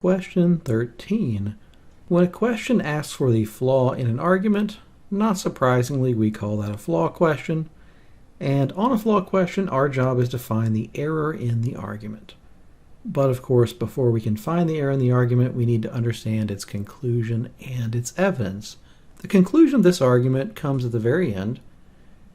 Question 13. When a question asks for the flaw in an argument, not surprisingly, we call that a flaw question. And on a flaw question, our job is to find the error in the argument. But of course, before we can find the error in the argument, we need to understand its conclusion and its evidence. The conclusion of this argument comes at the very end.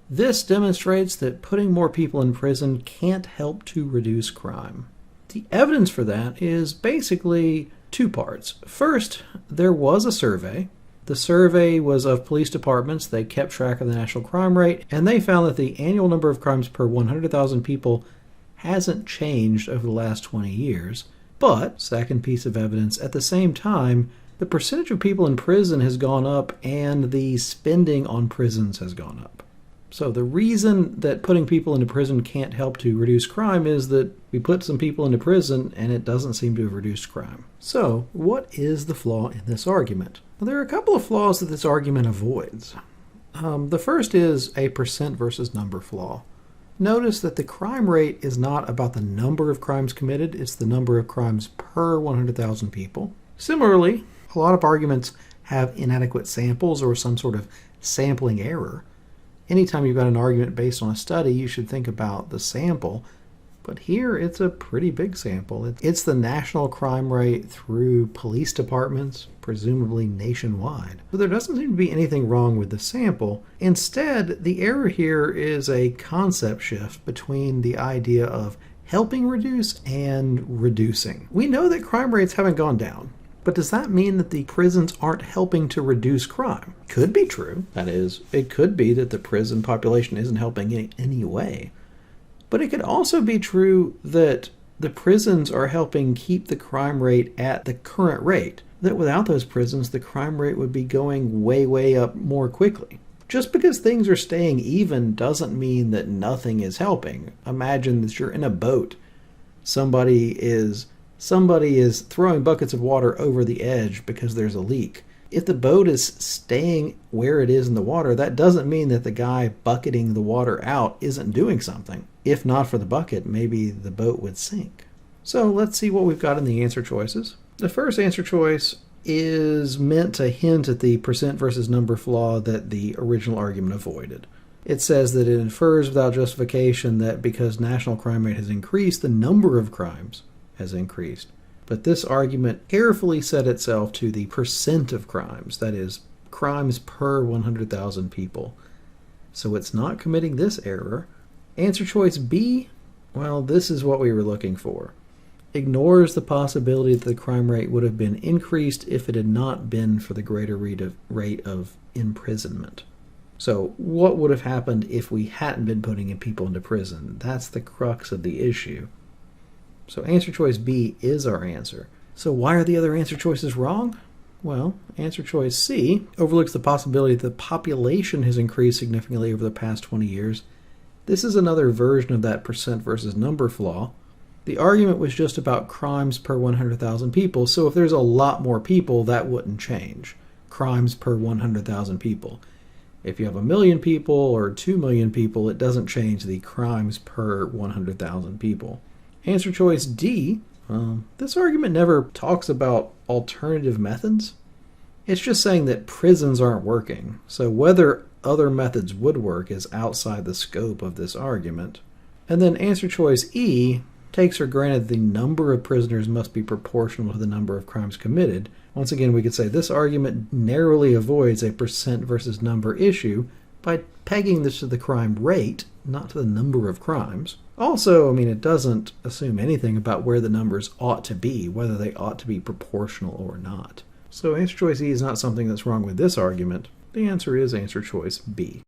This demonstrates that putting more people in prison can't help to reduce crime. The evidence for that is basically two parts. First, there was a survey. The survey was of police departments. They kept track of the national crime rate, and they found that the annual number of crimes per 100,000 people hasn't changed over the last 20 years. But, second piece of evidence, at the same time, the percentage of people in prison has gone up and the spending on prisons has gone up. So the reason that putting people into prison can't help to reduce crime is that we put some people into prison and it doesn't seem to have reduced crime. So what is the flaw in this argument? Well, there are a couple of flaws that this argument avoids. The first is a percent versus number flaw. Notice that the crime rate is not about the number of crimes committed, it's the number of crimes per 100,000 people. Similarly, a lot of arguments have inadequate samples or some sort of sampling error. Anytime you've got an argument based on a study, you should think about the sample. But here, it's a pretty big sample. It's the national crime rate through police departments, presumably nationwide. So there doesn't seem to be anything wrong with the sample. Instead, the error here is a concept shift between the idea of helping reduce and reducing. We know that crime rates haven't gone down. But does that mean that the prisons aren't helping to reduce crime? Could be true. That is, it could be that the prison population isn't helping in any way. But it could also be true that the prisons are helping keep the crime rate at the current rate. That without those prisons, the crime rate would be going way, way up more quickly. Just because things are staying even doesn't mean that nothing is helping. Imagine that you're in a boat. Somebody is throwing buckets of water over the edge because there's a leak. If the boat is staying where it is in the water, that doesn't mean that the guy bucketing the water out isn't doing something. If not for the bucket, maybe the boat would sink. So let's see what we've got in the answer choices. The first answer choice is meant to hint at the percent versus number flaw that the original argument avoided. It says that it infers without justification that because national crime rate has increased, the number of crimes has increased. But this argument carefully set itself to the percent of crimes, that is, crimes per 100,000 people. So it's not committing this error. Answer choice B, well, this is what we were looking for. Ignores the possibility that the crime rate would have been increased if it had not been for the greater rate of imprisonment. So what would have happened if we hadn't been putting people into prison? That's the crux of the issue. So answer choice B is our answer. So why are the other answer choices wrong? Well, answer choice C overlooks the possibility that the population has increased significantly over the past 20 years. This is another version of that percent versus number flaw. The argument was just about crimes per 100,000 people, so if there's a lot more people, that wouldn't change. Crimes per 100,000 people. If you have 1 million people or 2 million people, it doesn't change the crimes per 100,000 people. Answer choice D, this argument never talks about alternative methods. It's just saying that prisons aren't working. So whether other methods would work is outside the scope of this argument. And then answer choice E takes for granted the number of prisoners must be proportional to the number of crimes committed. Once again, we could say this argument narrowly avoids a percent versus number issue by pegging this to the crime rate, not to the number of crimes. Also, it doesn't assume anything about where the numbers ought to be, whether they ought to be proportional or not. So answer choice E is not something that's wrong with this argument. The answer is answer choice B.